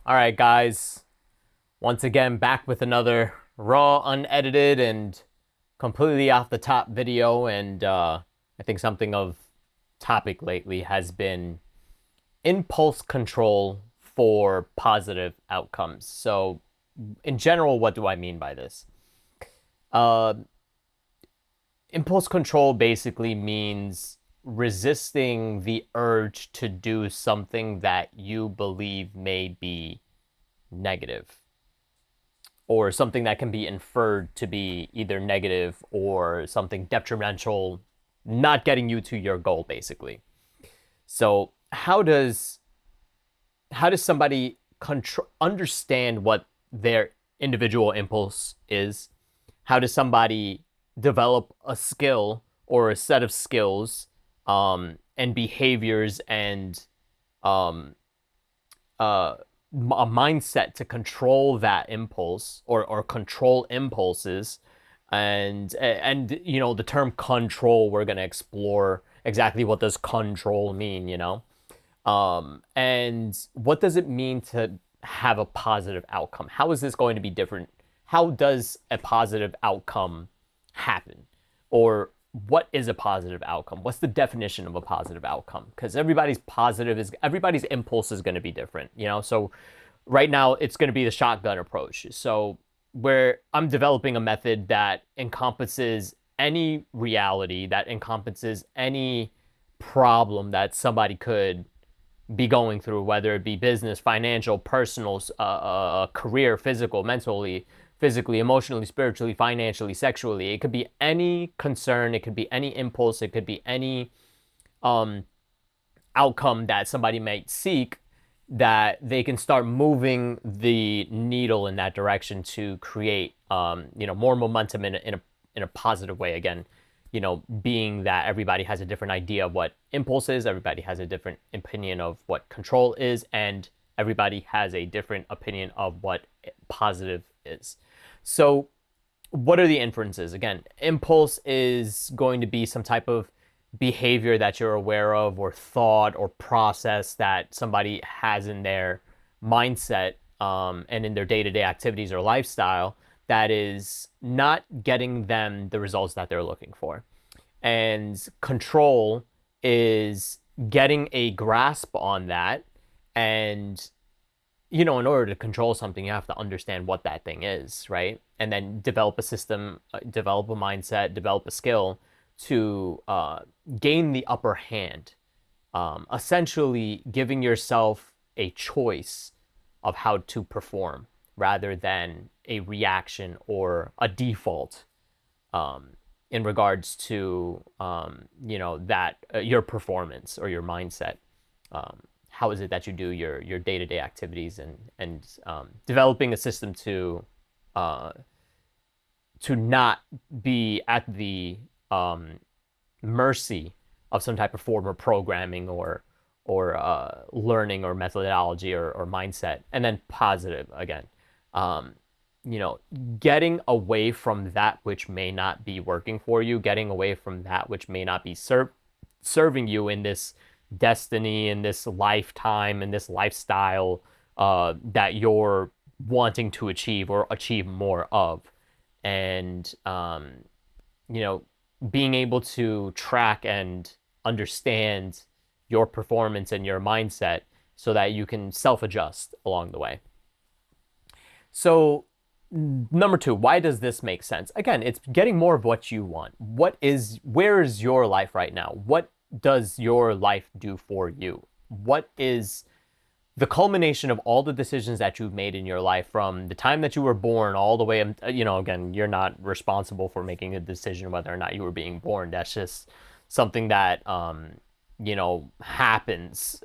All right, guys. Once again, back with another raw, unedited, and completely off the top video. And I think something of topic lately has been impulse control for positive outcomes. So, in general, what do I mean by this? Uh, Impulse control basically means resisting the urge to do something that you believe may be negative, or something that can be inferred to be either negative or something detrimental, not getting you to your goal, basically. So how does somebody understand what their individual impulse is? How does somebody develop a skill or a set of skills, and behaviors, and um, uh, a mindset to control that impulse, or control impulses? And the term control, we're going to explore exactly what does control mean, and what does it mean to have a positive outcome? How is this going to be different? How does a positive outcome happen? Or what is a positive outcome? What's the definition of a positive outcome? Because everybody's impulse is going to be different. So right now it's going to be the shotgun approach. So where I'm developing a method that encompasses any reality, that encompasses any problem that somebody could be going through, whether it be business, financial, personal, career, physical, mentally, physically, emotionally, spiritually, financially, sexually. It could be any concern, it could be any impulse, it could be any um, outcome that somebody might seek, that they can start moving the needle in that direction to create more momentum in a positive way. Again, being that everybody has a different idea of what impulse is, everybody has a different opinion of what control is, and everybody has a different opinion of what positive is. So, what are the inferences? Again, impulse is going to be some type of behavior that you're aware of, or thought, or process that somebody has in their mindset, and in their day-to-day activities or lifestyle, that is not getting them the results that they're looking for. And control is getting a grasp on that. And in order to control something, you have to understand what that thing is, right? And then develop a system, develop a mindset, develop a skill to gain the upper hand, essentially giving yourself a choice of how to perform rather than a reaction or a default, in regards to that your performance or your mindset. How is it that you do your day-to-day activities, and developing a system uh, to not be at the mercy of some type of form of programming, or learning, or methodology, or mindset. And then positive, again, um, you know, getting away from that which may not be working for you, getting away from that which may not be serving you in this destiny, in this lifetime, in this lifestyle, that you're wanting to achieve or achieve more of. And you know, being able to track and understand your performance and your mindset so that you can self adjust along the way. So, number two, why does this make sense? Again, it's getting more of what you want. Where is your life right now? What does your life do for you? What is the culmination of all the decisions that you've made in your life, from the time that you were born all the way, again, you're not responsible for making a decision whether or not you were being born. That's just something that, happens.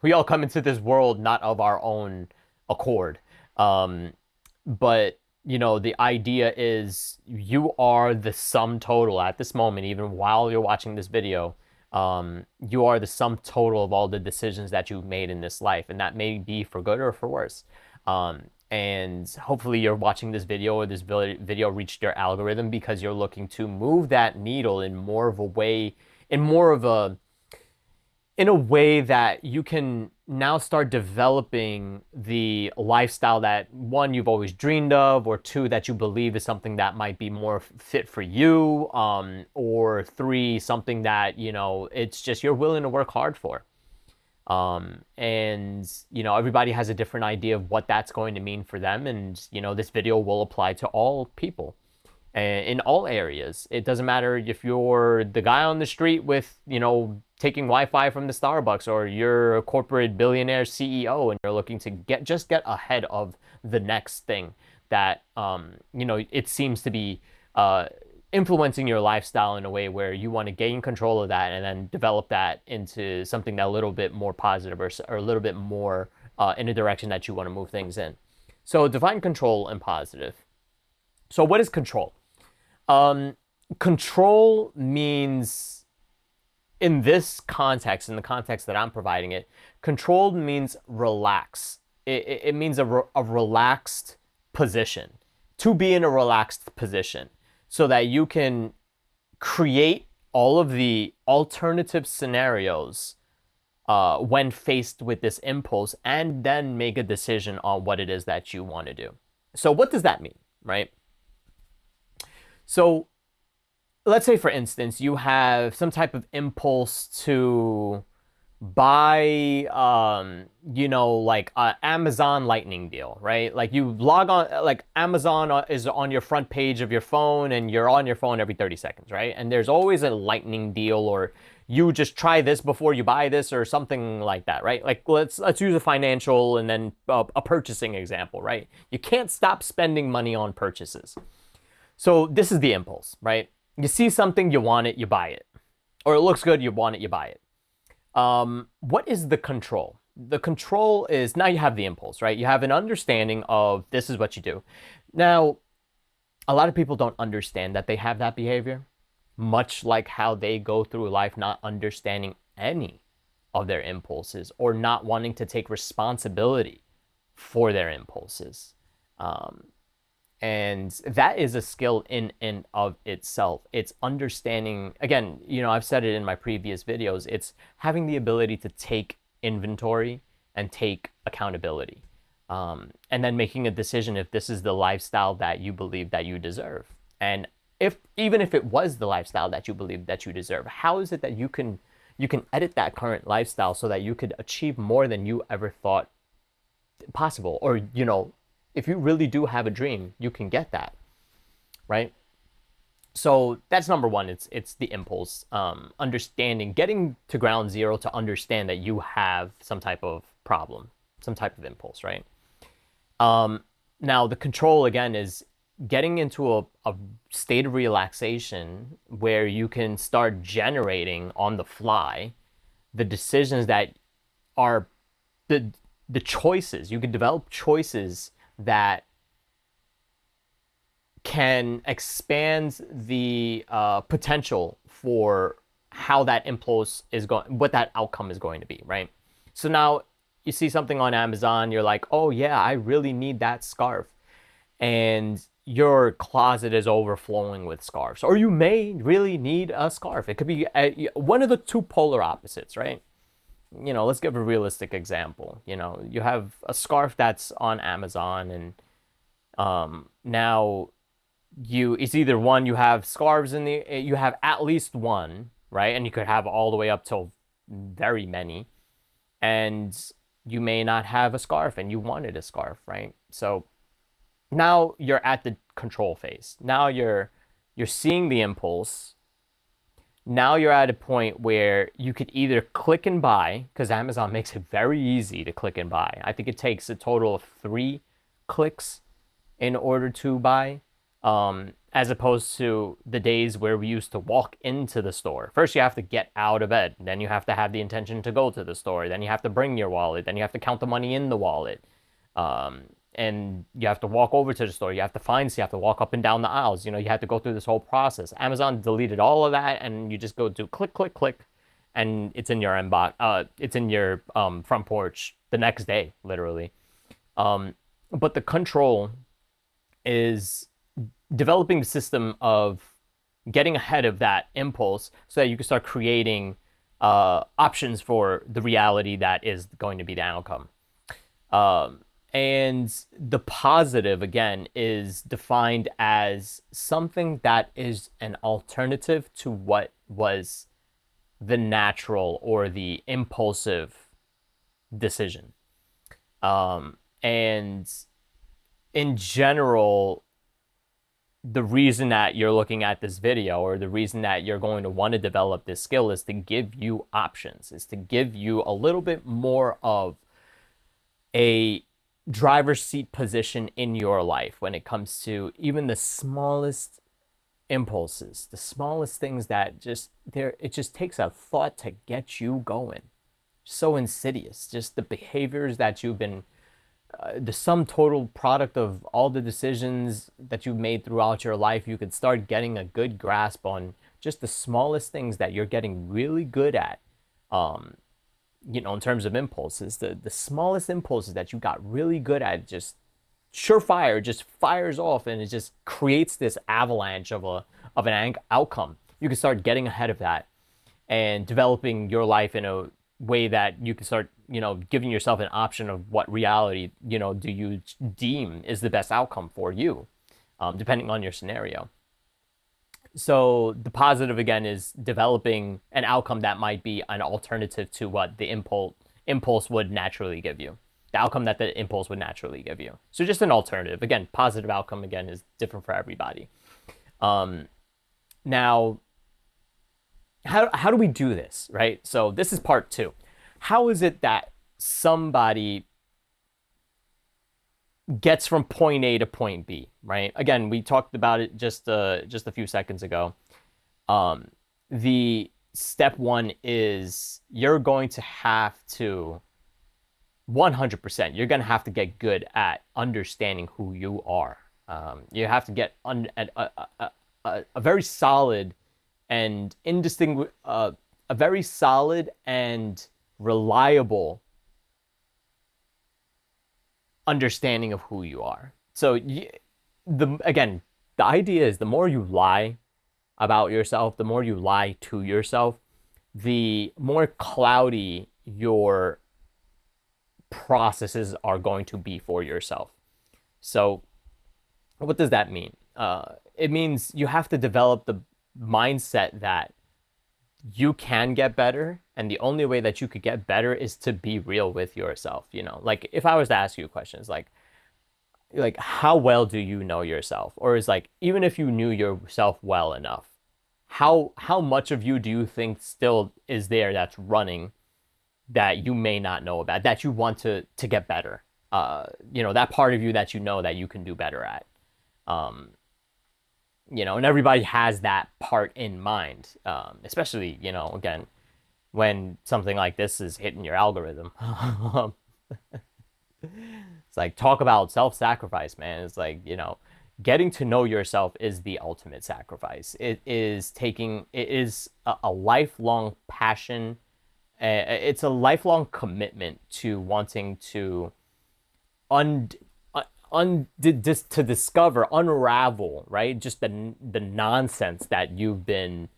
We all come into this world not of our own accord. Um, but the idea is you are the sum total at this moment, even while you're watching this video. You are the sum total of all the decisions that you've made in this life, and that may be for good or for worse. And hopefully you're watching this video, or this video reached your algorithm because you're looking to move that needle in more of a way, in a way that you can now start developing the lifestyle that, one, you've always dreamed of, or two, that you believe is something that might be more fit for you, or three, something that, it's just you're willing to work hard for. And everybody has a different idea of what that's going to mean for them, and this video will apply to all people in all areas. It doesn't matter if you're the guy on the street with, taking Wi-Fi from the Starbucks, or you're a corporate billionaire CEO and you're looking to get ahead of the next thing that, it seems to be influencing your lifestyle in a way where you want to gain control of that and then develop that into something that a little bit more positive, or a little bit more in a direction that you want to move things in. So define control and positive. So what is control? Control means, in this context, in the context that I'm providing it, control means relax. It means a relaxed position, to be in a relaxed position, so that you can create all of the alternative scenarios when faced with this impulse, and then make a decision on what it is that you want to do. So what does that mean, right? So let's say, for instance, you have some type of impulse to buy, like an Amazon Lightning deal, right? Like you log on, like Amazon is on your front page of your phone, and you're on your phone every 30 seconds, right? And there's always a Lightning deal, or you just try this before you buy this, or something like that, right? Like let's use a financial and then a purchasing example, right? You can't stop spending money on purchases. So this is the impulse, right? You see something, you want it, you buy it. Or it looks good, you want it, you buy it. What is the control? The control is, now you have the impulse, right? You have an understanding of this is what you do. Now, a lot of people don't understand that they have that behavior, much like how they go through life not understanding any of their impulses, or not wanting to take responsibility for their impulses. And that is a skill in and of itself. It's understanding, again, I've said it in my previous videos, it's having the ability to take inventory and take accountability, and then making a decision if this is the lifestyle that you believe that you deserve. And even if it was the lifestyle that you believe that you deserve, how is it that you can edit that current lifestyle so that you could achieve more than you ever thought possible? Or, if you really do have a dream, you can get that, right? So that's number one. It's the impulse, understanding, getting to ground zero to understand that you have some type of problem, some type of impulse, right? Now the control, again, is getting into a state of relaxation where you can start generating on the fly the decisions that are the choices. You can develop choices that can expand the potential for how that impulse is going, what that outcome is going to be, right? So now you see something on Amazon, you're like, oh yeah, I really need that scarf. And your closet is overflowing with scarves. Or you may really need a scarf. It could be one of the two polar opposites, right? Let's give a realistic example. You have a scarf that's on Amazon, and now it's either one, you have scarves you have at least one, right? And you could have all the way up till very many, and you may not have a scarf, and you wanted a scarf, right? So now you're at the control phase. Now you're seeing the impulse. Now you're at a point where you could either click and buy, because Amazon makes it very easy to click and buy. I think it takes a total of 3 clicks in order to buy, as opposed to the days where we used to walk into the store. First, you have to get out of bed. Then you have to have the intention to go to the store. Then you have to bring your wallet. Then you have to count the money in the wallet. And you have to walk over to the store. You have to walk up and down the aisles. You have to go through this whole process. Amazon deleted all of that, and you just go do click, click, click, and it's in your inbox. It's in your front porch the next day, literally. But the control is developing the system of getting ahead of that impulse so that you can start creating options for the reality that is going to be the outcome. And the positive, again, is defined as something that is an alternative to what was the natural or the impulsive decision. And in general, the reason that you're looking at this video, or the reason that you're going to want to develop this skill, is to give you options, is to give you a little bit more of a driver's seat position in your life when it comes to even the smallest impulses, the smallest things that just there, it just takes a thought to get you going. So insidious, just the behaviors that you've been the sum total product of all the decisions that you've made throughout your life. You could start getting a good grasp on just the smallest things that you're getting really good at. In terms of impulses, the smallest impulses that you got really good at, just surefire, just fires off, and it just creates this avalanche of an outcome. You can start getting ahead of that and developing your life in a way that you can start, giving yourself an option of what reality, do you deem is the best outcome for you, depending on your scenario. So the positive, again, is developing an outcome that might be an alternative to what the impulse would naturally give you. The outcome that the impulse would naturally give you. So just an alternative. Again, positive outcome, again, is different for everybody. Now, how do we do this, right? So this is part 2. How is it that somebody gets from point A to point B, right? Again, we talked about it just a few seconds ago. The step 1 is you're going to have to 100%. You're going to have to get good at understanding who you are. You have to get a very solid and a very solid and reliable understanding of who you are. So again, the idea is the more you lie about yourself, the more you lie to yourself, the more cloudy your processes are going to be for yourself. So what does that mean? It means you have to develop the mindset that you can get better, and the only way that you could get better is to be real with yourself. Like if I was to ask you questions like how well do you know yourself, or is like, even if you knew yourself well enough, how much of you do you think still is there that's running that you may not know about, that you want to get better, that part of you that that you can do better at. And everybody has that part in mind, especially, again, when something like this is hitting your algorithm. It's like, talk about self-sacrifice, man. It's like, getting to know yourself is the ultimate sacrifice. It is a lifelong passion. It's a lifelong commitment to wanting to to discover, unravel, right? Just the nonsense that you've been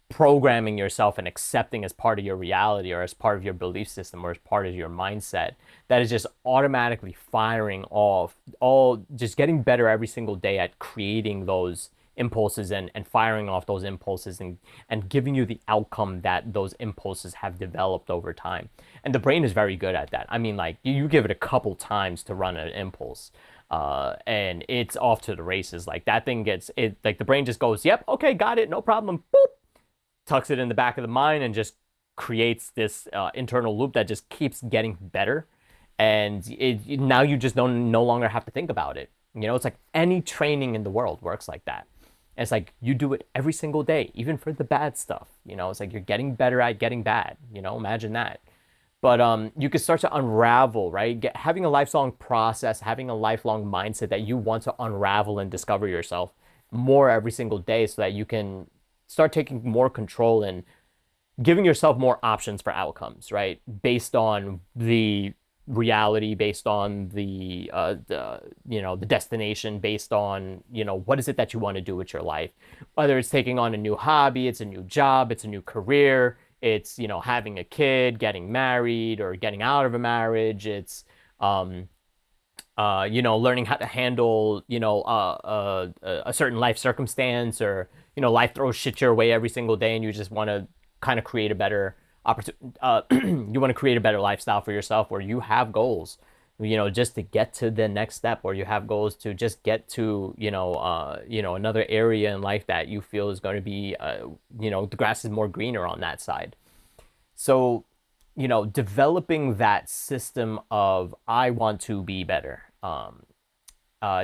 programming yourself and accepting as part of your reality, or as part of your belief system, or as part of your mindset, that is just automatically firing off, just getting better every single day at creating those impulses and firing off those impulses, and giving you the outcome that those impulses have developed over time. And the brain is very good at that. I mean, like, you give it a couple times to run an impulse, and it's off to the races. Like, that thing like the brain just goes, yep, okay, got it, no problem, boop, tucks it in the back of the mind, and just creates this internal loop that just keeps getting better. And now you just no longer have to think about it. It's like any training in the world works like that. And it's like you do it every single day, even for the bad stuff. It's like you're getting better at getting bad. Imagine that. But you can start to unravel, right? Having a lifelong process, having a lifelong mindset that you want to unravel and discover yourself more every single day, so that you can start taking more control and giving yourself more options for outcomes, right? Based on the reality, based on the destination, based on, what is it that you want to do with your life? Whether it's taking on a new hobby, it's a new job, it's a new career, it's, you know, having a kid, getting married, or getting out of a marriage. It's um, you know, learning how to handle, you know, a certain life circumstance, or, you know, life throws shit your way every single day, and you just want to kind of create a better opportunity. You want to create a better lifestyle for yourself, where you have goals, you know, just to get to the next step, or you have goals to just get to, you know, another area in life that you feel is going to be, you know, the grass is more greener on that side. So, you know, developing that system of I want to be better.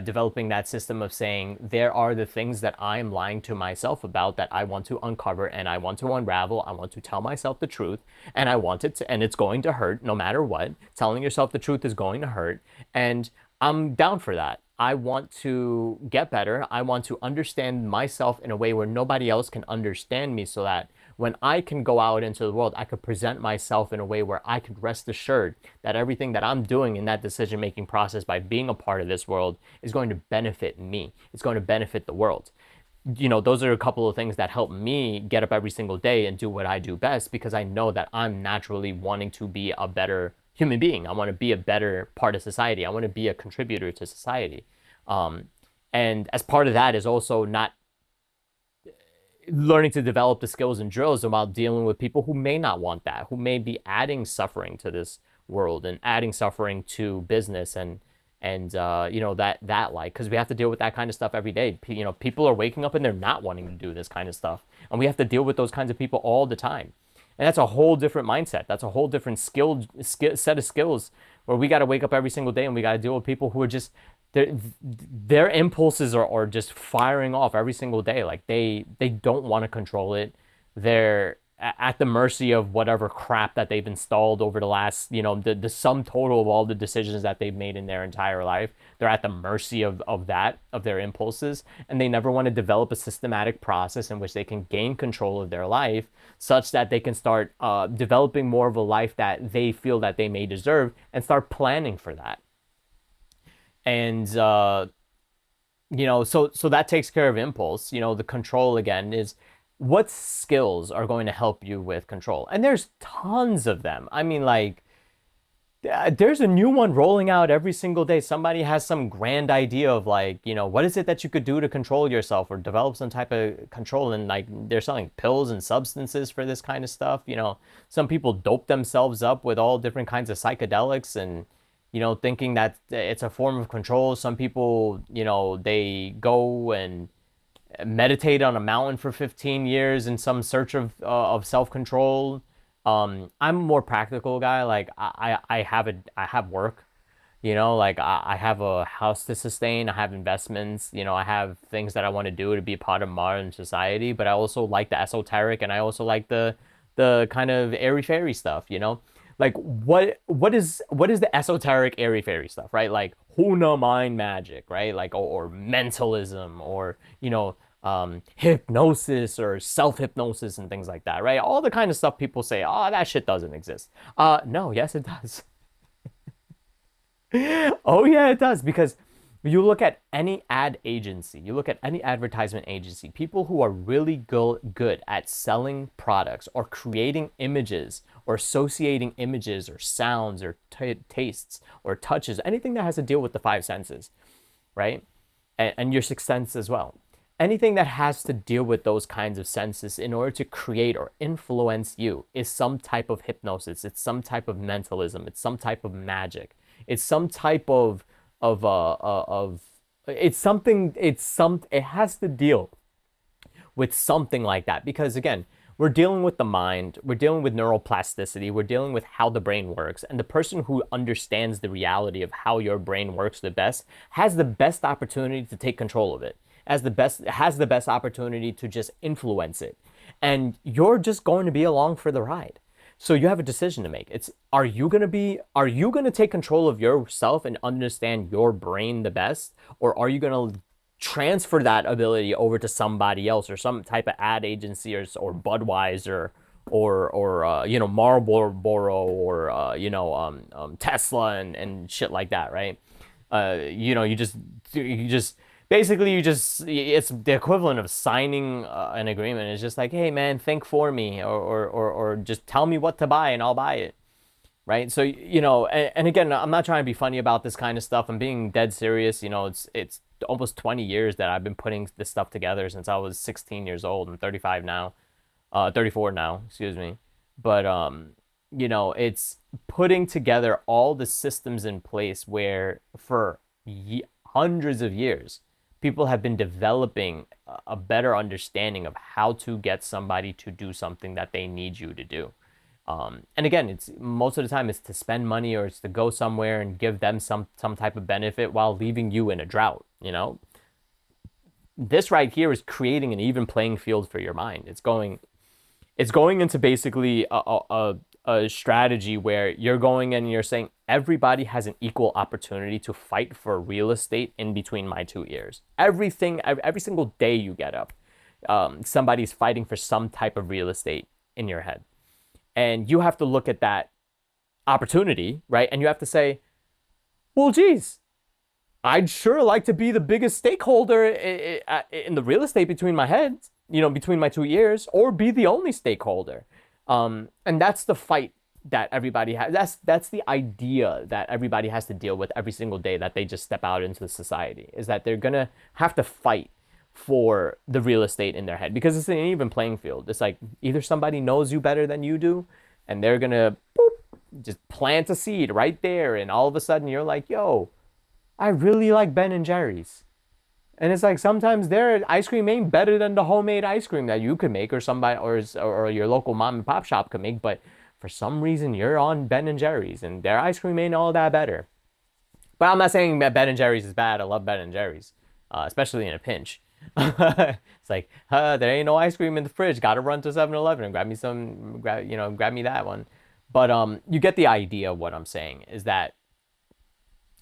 Developing that system of saying there are the things that I'm lying to myself about that I want to uncover and I want to unravel. I want to tell myself the truth, and I want it to, and it's going to hurt no matter what. Telling yourself the truth is going to hurt, and I'm down for that. I want to get better. I want to understand myself in a way where nobody else can understand me, so that when I can go out into the world, I could present myself in a way where I could rest assured that everything that I'm doing in that decision making process by being a part of this world is going to benefit me. It's going to benefit the world. You know, those are a couple of things that help me get up every single day and do what I do best, because I know that I'm naturally wanting to be a better human being. I want to be a better part of society. I want to be a contributor to society. Um, and as part of that is also not learning to develop the skills and drills about dealing with people who may not want that, who may be adding suffering to this world and adding suffering to business, and you know, that like, because we have to deal with that kind of stuff every day. You know, people are waking up and they're not wanting to do this kind of stuff, and we have to deal with those kinds of people all the time. And that's a whole different mindset. That's a whole different set of skills, where we got to wake up every single day and we got to deal with people who are just their impulses are just firing off every single day. Like they don't want to control it. They're at the mercy of whatever crap that they've installed over the last, you know, the sum total of all the decisions that they've made in their entire life. They're at the mercy of that, of their impulses, and they never want to develop a systematic process in which they can gain control of their life, such that they can start developing more of a life that they feel that they may deserve, and start planning for that. And you know, so that takes care of impulse. You know, the control again is, what skills are going to help you with control? And there's tons of them. I mean, like, there's a new one rolling out every single day. Somebody has some grand idea of, like, you know, what is it that you could do to control yourself or develop some type of control, and like they're selling pills and substances for this kind of stuff. You know, some people dope themselves up with all different kinds of psychedelics, and, you know, thinking that it's a form of control. Some people, you know, they go and meditate on a mountain for 15 years in some search of self-control. I'm a more practical guy. Like I have work, you know, like I have a house to sustain, I have investments, you know, I have things that I want to do to be part of modern society, but I also like the esoteric, and I also like the kind of airy fairy stuff, you know? Like what is the esoteric airy fairy stuff, right? Like Huna mind magic, right? Like, or mentalism, or, you know, hypnosis or self-hypnosis and things like that, right? All the kind of stuff people say, oh, that shit doesn't exist. No, yes, it does. Oh yeah, it does. Because you look at any ad agency, you look at any advertisement agency, people who are really good at selling products or creating images or associating images or sounds or tastes or touches, anything that has to deal with the five senses, right? And your sixth sense as well. Anything that has to deal with those kinds of senses in order to create or influence you is some type of hypnosis. It's some type of mentalism. It's some type of magic. It's some type of it's something. It has to deal with something like that, because again, we're dealing with the mind, we're dealing with neuroplasticity, we're dealing with how the brain works, and the person who understands the reality of how your brain works the best has the best opportunity to take control of it, has the best opportunity to just influence it, and you're just going to be along for the ride. So you have a decision to make. It's, are you going to take control of yourself and understand your brain the best, or are you going to transfer that ability over to somebody else, or some type of ad agency, or Budweiser, or you know, Marlboro, or you know, Tesla, and shit like that, right? You know, you just basically it's the equivalent of signing an agreement. It's just like, hey man, think for me, or just tell me what to buy and I'll buy it, right? So and again, I'm not trying to be funny about this kind of stuff. I'm being dead serious. It's almost 20 years that I've been putting this stuff together since I was 16 years old. I'm 35 now, 34 now, excuse me. But it's putting together all the systems in place where for hundreds of years people have been developing a better understanding of how to get somebody to do something that they need you to do. And again, it's most of the time it's to spend money or it's to go somewhere and give them some type of benefit while leaving you in a drought. This right here is creating an even playing field for your mind. It's going into basically a strategy where you're going and you're saying everybody has an equal opportunity to fight for real estate in between my two ears. Every single day you get up, somebody's fighting for some type of real estate in your head. And you have to look at that opportunity, right? And you have to say, well, geez, I'd sure like to be the biggest stakeholder in the real estate between my heads, between my two ears, or be the only stakeholder. And that's the fight that everybody has. That's the idea that everybody has to deal with every single day that they just step out into society, is that they're going to have to fight for the real estate in their head, because it's an even playing field. It's like either somebody knows you better than you do and they're going to just plant a seed right there. And all of a sudden you're like, yo, I really like Ben and Jerry's. And it's like sometimes their ice cream ain't better than the homemade ice cream that you could make, or somebody or your local mom and pop shop could make. But for some reason you're on Ben and Jerry's and their ice cream ain't all that better. But I'm not saying that Ben and Jerry's is bad. I love Ben and Jerry's, especially in a pinch. It's like, there ain't no ice cream in the fridge. Got to run to 7-Eleven and grab me some, grab me that one. But you get the idea of what I'm saying, is that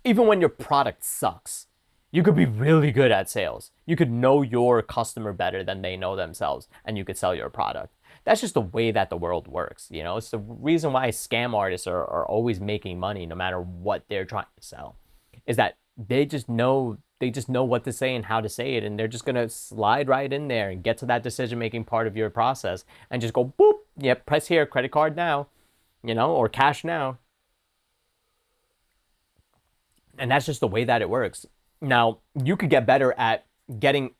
even when your product sucks, you could be really good at sales. You could know your customer better than they know themselves, and you could sell your product. That's just the way that the world works. It's the reason why scam artists are always making money no matter what they're trying to sell, is that they just know what to say and how to say it, and they're just gonna slide right in there and get to that decision-making part of your process and just go boop, yep, press here, credit card now, or cash now. And that's just the way that it works. Now, you could get better at getting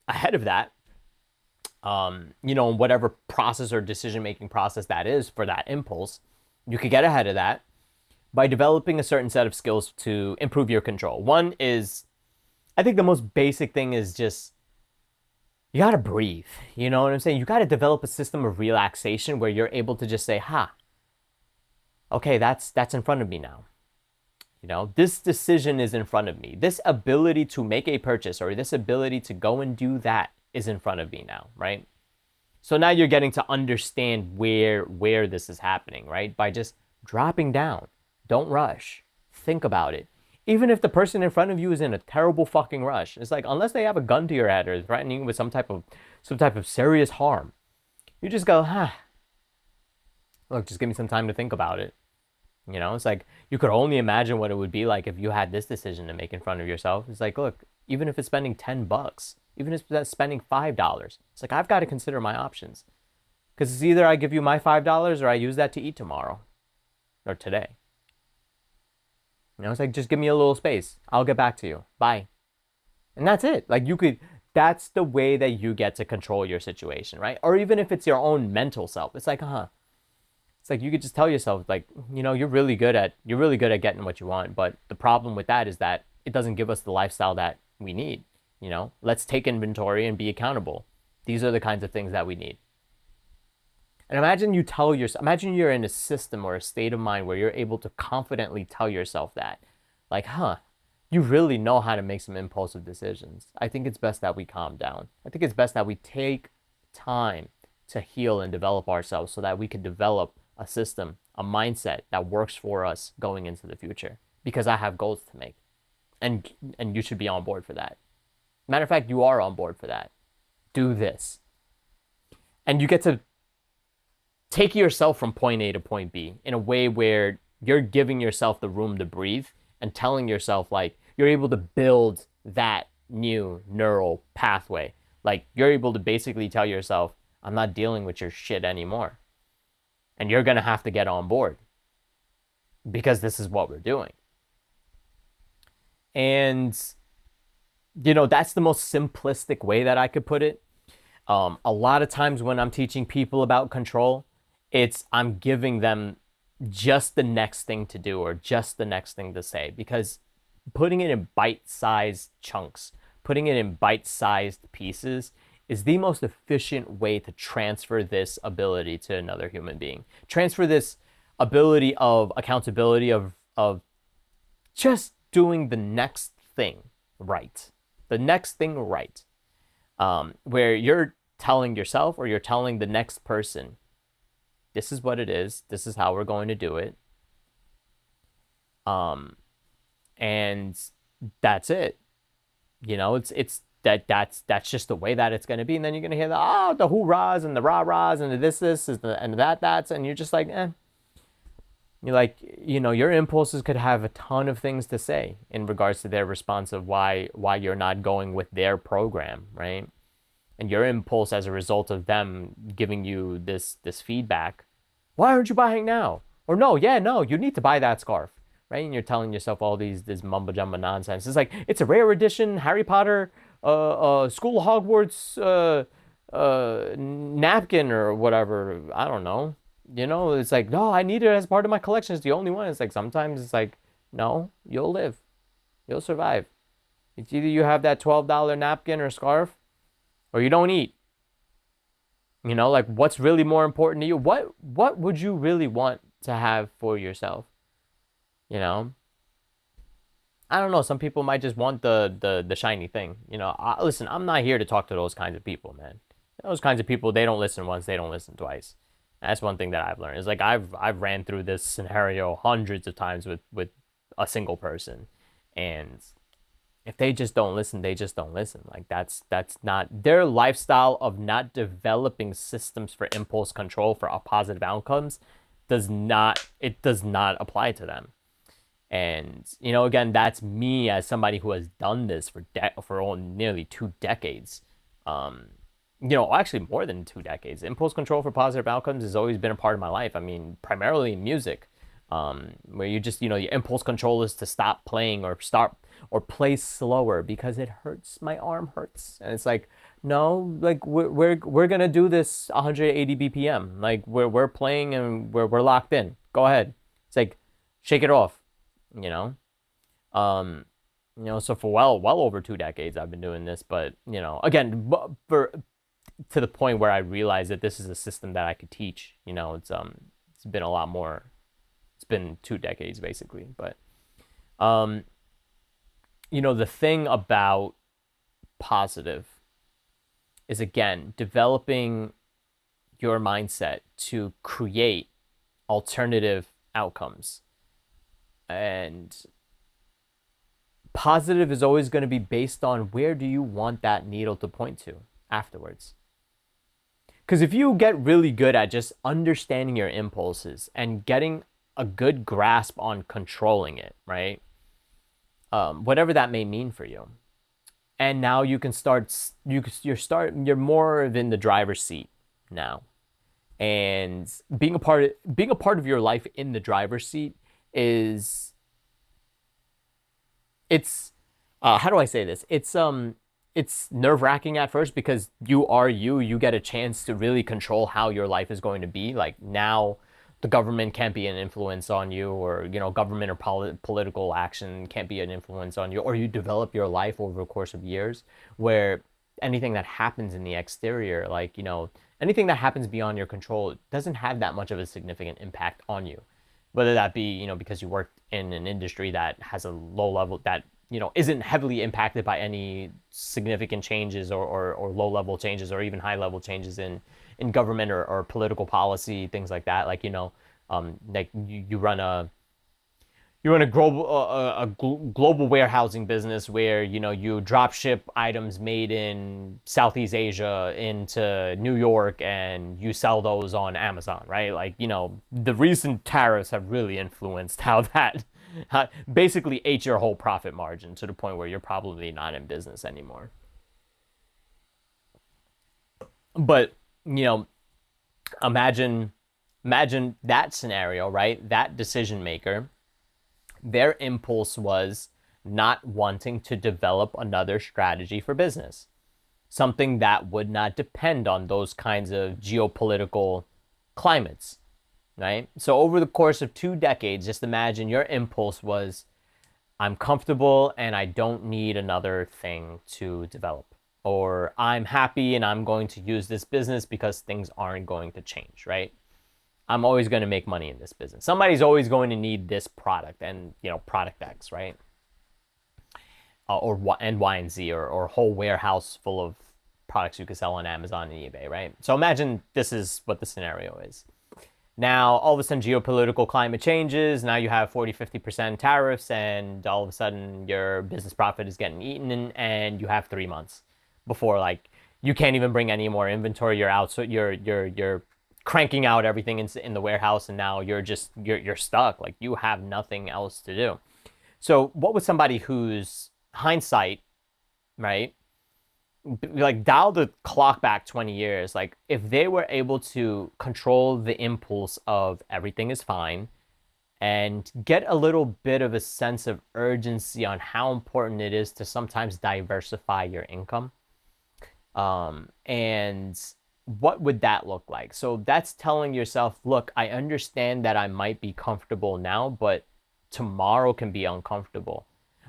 ahead of that, in whatever process or decision-making process that is for that impulse. You could get ahead of that by developing a certain set of skills to improve your control. One is, I think the most basic thing is just, you got to breathe. You know what I'm saying? You got to develop a system of relaxation where you're able to just say, okay, that's in front of me now. This decision is in front of me. This ability to make a purchase or this ability to go and do that is in front of me now, right? So now you're getting to understand where this is happening, right? By just dropping down. Don't rush. Think about it. Even if the person in front of you is in a terrible fucking rush, it's like, unless they have a gun to your head or threatening you with some type of serious harm, you just go, look, just give me some time to think about it. It's like, you could only imagine what it would be like if you had this decision to make in front of yourself. It's like, look, even if it's spending $10, even if it's spending $5, it's like, I've got to consider my options. Because it's either I give you my $5 or I use that to eat tomorrow or today. It's like, just give me a little space. I'll get back to you. Bye. And that's it. Like, that's the way that you get to control your situation, right? Or even if it's your own mental self, it's like, it's like, you could just tell yourself, like, you're really good at getting what you want. But the problem with that is that it doesn't give us the lifestyle that we need. Let's take inventory and be accountable. These are the kinds of things that we need. And imagine you're in a system or a state of mind where you're able to confidently tell yourself that, like, you really know how to make some impulsive decisions. I think it's best that we calm down. I think it's best that we take time to heal and develop ourselves so that we can develop a system, a mindset that works for us going into the future, because I have goals to make, and you should be on board for that. Matter of fact, you are on board for that. Do this. And you get to take yourself from point A to point B in a way where you're giving yourself the room to breathe and telling yourself, like, you're able to build that new neural pathway. Like you're able to basically tell yourself, I'm not dealing with your shit anymore. And you're going to have to get on board because this is what we're doing. And, that's the most simplistic way that I could put it. A lot of times when I'm teaching people about control, I'm giving them just the next thing to do or just the next thing to say, because putting it in bite-sized chunks, putting it in bite-sized pieces is the most efficient way to transfer this ability to another human being. Transfer this ability of accountability of just doing the next thing right. The next thing right. Where you're telling yourself or you're telling the next person, this is what it is. This is how we're going to do it. And that's it. That's just the way that it's going to be. And then you're going to hear the hoorahs and the rah-rahs and the this is the, and that's, and you're just like, eh. You're like, your impulses could have a ton of things to say in regards to their response of why you're not going with their program, right? And your impulse as a result of them giving you this feedback, why aren't you buying now? Or no, you need to buy that scarf, right? And you're telling yourself all this mumbo jumbo nonsense. It's like, it's a rare edition Harry Potter School of Hogwarts napkin or whatever. I don't know. It's like, no, I need it as part of my collection. It's the only one. It's like, sometimes it's like, no, you'll live. You'll survive. It's either you have that $12 napkin or scarf, or you don't eat. Like, what's really more important to you? What would you really want to have for yourself? I don't know. Some people might just want the shiny thing. Listen, I'm not here to talk to those kinds of people, man. Those kinds of people, they don't listen once, they don't listen twice. That's one thing that I've learned. Is like I've ran through this scenario hundreds of times with a single person, and if they just don't listen, they just don't listen. Like that's not their lifestyle of not developing systems for impulse control for positive outcomes does not apply to them. And again, that's me as somebody who has done this for nearly 2 decades. Actually more than 2 decades. Impulse control for positive outcomes has always been a part of my life. I mean, primarily in music, where you just, your impulse control is to stop playing or start or play slower because it hurts. My arm hurts. And it's like, no, like we're going to do this 180 BPM. Like we're playing and we're locked in. Go ahead. It's like, shake it off, so for well over 2 decades I've been doing this, but again, to the point where I realized that this is a system that I could teach. It's been a lot more. It's been 2 decades basically, but the thing about positive is, again, developing your mindset to create alternative outcomes. And positive is always going to be based on where do you want that needle to point to afterwards. Because if you get really good at just understanding your impulses and getting a good grasp on controlling it, right? Whatever that may mean for you. And now you can you're more in the driver's seat now. And being a part of your life in the driver's seat is, it's how do I say this? It's nerve-wracking at first because you get a chance to really control how your life is going to be. Like now the government can't be an influence on you, or government or political action can't be an influence on you, or you develop your life over a course of years where anything that happens in the exterior, like anything that happens beyond your control, doesn't have that much of a significant impact on you, whether that be because you work in an industry that has a low level that isn't heavily impacted by any significant changes or low level changes or even high level changes in government or political policy, things like that. Like, like you run a global warehousing business where, you drop ship items made in Southeast Asia into New York and you sell those on Amazon, right? Like, the recent tariffs have really influenced how that Basically ate your whole profit margin to the point where you're probably not in business anymore. But, you know, imagine imagine that scenario, right? That decision maker, their impulse was not wanting to develop another strategy for business, something that would not depend on those kinds of geopolitical climates, right? So over the course of 2 decades, just imagine your impulse was, I'm comfortable and I don't need another thing to develop. Or I'm happy and I'm going to use this business because things aren't going to change, right? I'm always going to make money in this business. Somebody's always going to need this product and, product X, right? Or Y and Z, or a whole warehouse full of products you could sell on Amazon and eBay, right? So imagine this is what the scenario is. Now, all of a sudden, geopolitical climate changes. Now you have 40, 50% tariffs, and all of a sudden, your business profit is getting eaten, and you have 3 months before, like, you can't even bring any more inventory. You're out, so you're cranking out everything in the warehouse, and now you're stuck. Like, you have nothing else to do. So, what would somebody whose hindsight, right? Like, dial the clock back 20 years, like, if they were able to control the impulse of everything is fine and get a little bit of a sense of urgency on how important it is to sometimes diversify your income, and what would that look like? So that's telling yourself, look, I understand that I might be comfortable now, but tomorrow can be uncomfortable.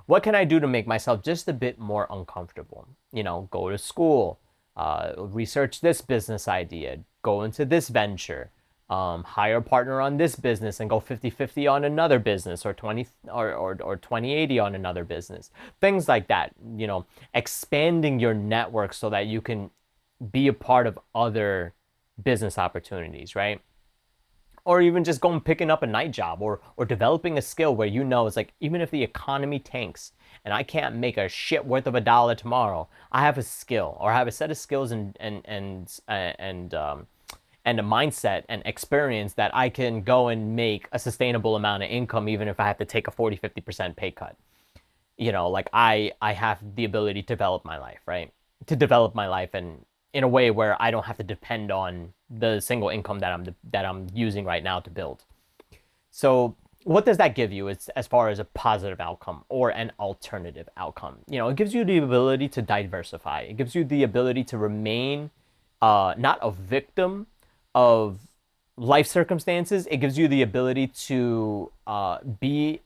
What can I do to make myself just a bit more uncomfortable? Go to school, research this business idea, go into this venture, hire a partner on this business and go 50-50 on another business, or 20-80 on another business. Things like that, expanding your network so that you can be a part of other business opportunities, right? Or even just going picking up a night job, or developing a skill where it's like, even if the economy tanks and I can't make a shit worth of a dollar tomorrow, I have a skill, or I have a set of skills and a mindset and experience that I can go and make a sustainable amount of income, even if I have to take a 40-50% pay cut. Like, I have the ability to develop my life, right? To develop my life, and in a way where I don't have to depend on the single income that I'm using right now to build. So what does that give you as far as a positive outcome or an alternative outcome? It gives you the ability to diversify. It gives you the ability to remain not a victim of life circumstances. It gives you the ability to be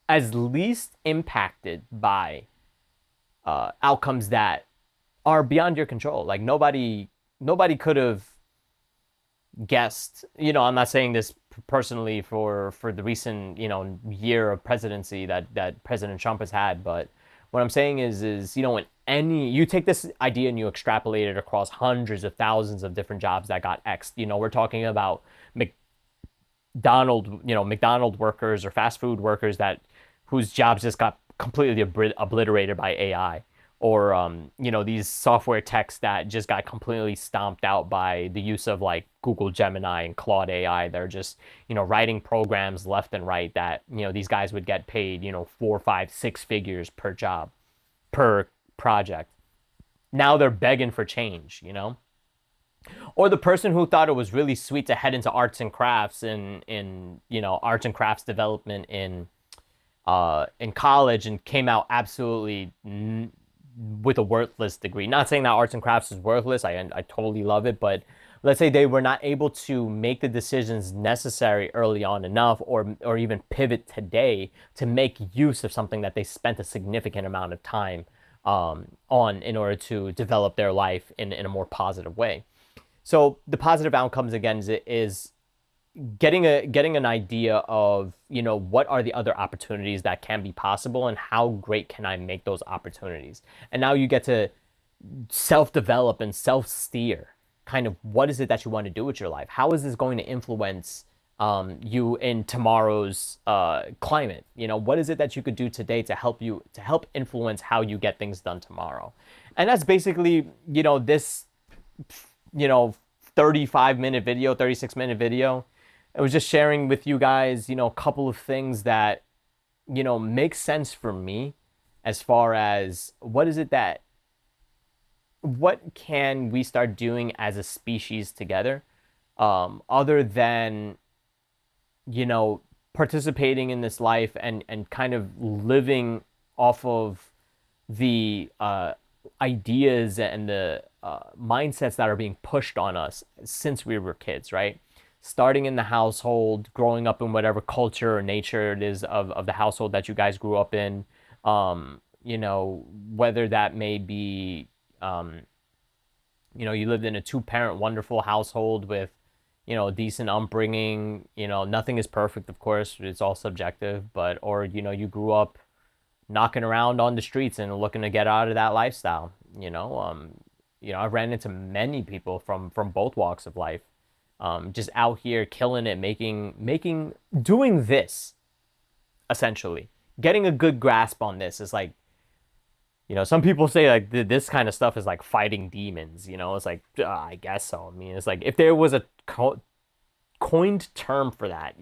as least impacted by outcomes that are beyond your control. Like, nobody could have guessed. I'm not saying this personally for the recent year of presidency that President Trump has had, but what I'm saying is when you take this idea and you extrapolate it across hundreds of thousands of different jobs that got X'd. We're talking about McDonald workers or fast food workers whose jobs just got completely obliterated by AI, or these software techs that just got completely stomped out by the use of, like, Google Gemini and Claude AI. They're just writing programs left and right that these guys would get paid 4, 5, 6 figures per job, per project. Now they're begging for change. Or the person who thought it was really sweet to head into arts and crafts, in arts and crafts development in college, and came out absolutely with a worthless degree. Not saying that arts and crafts is worthless. I totally love it, but let's say they were not able to make the decisions necessary early on enough, or even pivot today to make use of something that they spent a significant amount of time on, in order to develop their life in a more positive way. So the positive outcomes, again, is getting an idea of what are the other opportunities that can be possible, and how great can I make those opportunities. And now you get to self-develop and self-steer kind of what is it that you want to do with your life. How is this going to influence you in tomorrow's climate? What is it that you could do today to help influence how you get things done tomorrow? And that's basically this 35-minute video, 36-minute video. I was just sharing with you guys, a couple of things that, make sense for me as far as what is it that, what can we start doing as a species together, other than, you know, participating in this life and kind of living off of the ideas and the mindsets that are being pushed on us since we were kids, right? Starting in the household, growing up in whatever culture or nature it is of the household that you guys grew up in, whether that may be, um, you lived in a two-parent wonderful household with, decent upbringing, nothing is perfect, of course, it's all subjective, but, or, you grew up knocking around on the streets and looking to get out of that lifestyle. I've ran into many people from both walks of life, just out here killing it, doing this essentially, getting a good grasp on this is like, some people say like this kind of stuff is like fighting demons. It's like I guess so. I mean, it's like if there was a coined term for that,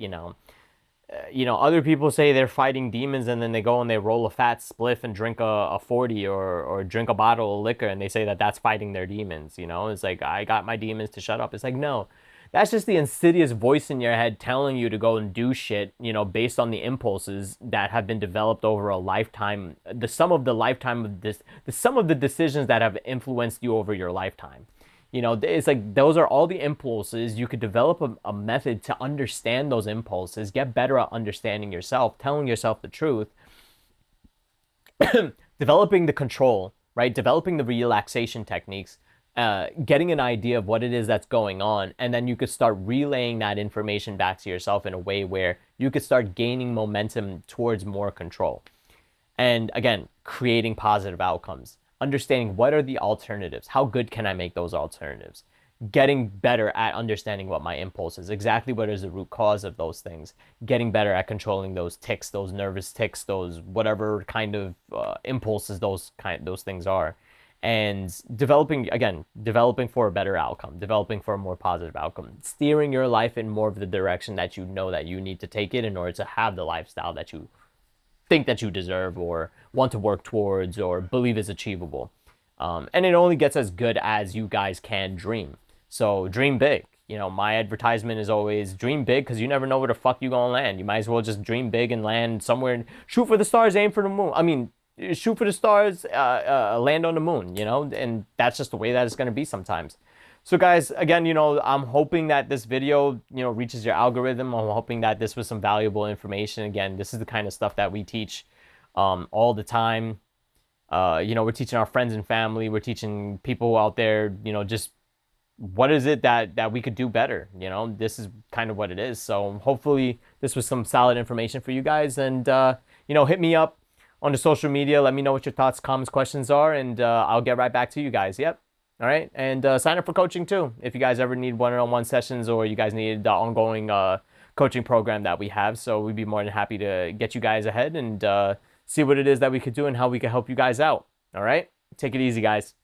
other people say they're fighting demons and then they go and they roll a fat spliff and drink a 40 or drink a bottle of liquor and they say that that's fighting their demons. It's like, I got my demons to shut up. It's like, no, that's just the insidious voice in your head telling you to go and do shit, based on the impulses that have been developed over a lifetime, the sum of the sum of the decisions that have influenced you over your lifetime. It's like those are all the impulses. You could develop a method to understand those impulses, get better at understanding yourself, telling yourself the truth, developing the control, right? Developing the relaxation techniques, getting an idea of what it is that's going on, and then you could start relaying that information back to yourself in a way where you could start gaining momentum towards more control. And again, creating positive outcomes, understanding what are the alternatives, how good can I make those alternatives, getting better at understanding what my impulse is, exactly what is the root cause of those things, getting better at controlling those tics, those nervous tics, those whatever kind of impulses those things are, and developing for a better outcome, developing for a more positive outcome, steering your life in more of the direction that you know that you need to take it in order to have the lifestyle that you think that you deserve or want to work towards or believe is achievable. And it only gets as good as you guys can dream. So dream big. My advertisement is always dream big because you never know where the fuck you gonna land. You might as well just dream big and land somewhere. Shoot for the stars, aim for the moon. I mean, shoot for the stars, land on the moon, and that's just the way that it's going to be sometimes. So guys, again, I'm hoping that this video, reaches your algorithm. I'm hoping that this was some valuable information. Again, this is the kind of stuff that we teach all the time. We're teaching our friends and family. We're teaching people out there, just what is it that we could do better? This is kind of what it is. So hopefully this was some solid information for you guys. And, hit me up on the social media. Let me know what your thoughts, comments, questions are, and I'll get right back to you guys. Yep. All right. And sign up for coaching too. If you guys ever need one-on-one sessions or you guys need the ongoing coaching program that we have. So we'd be more than happy to get you guys ahead and see what it is that we could do and how we can help you guys out. All right. Take it easy, guys.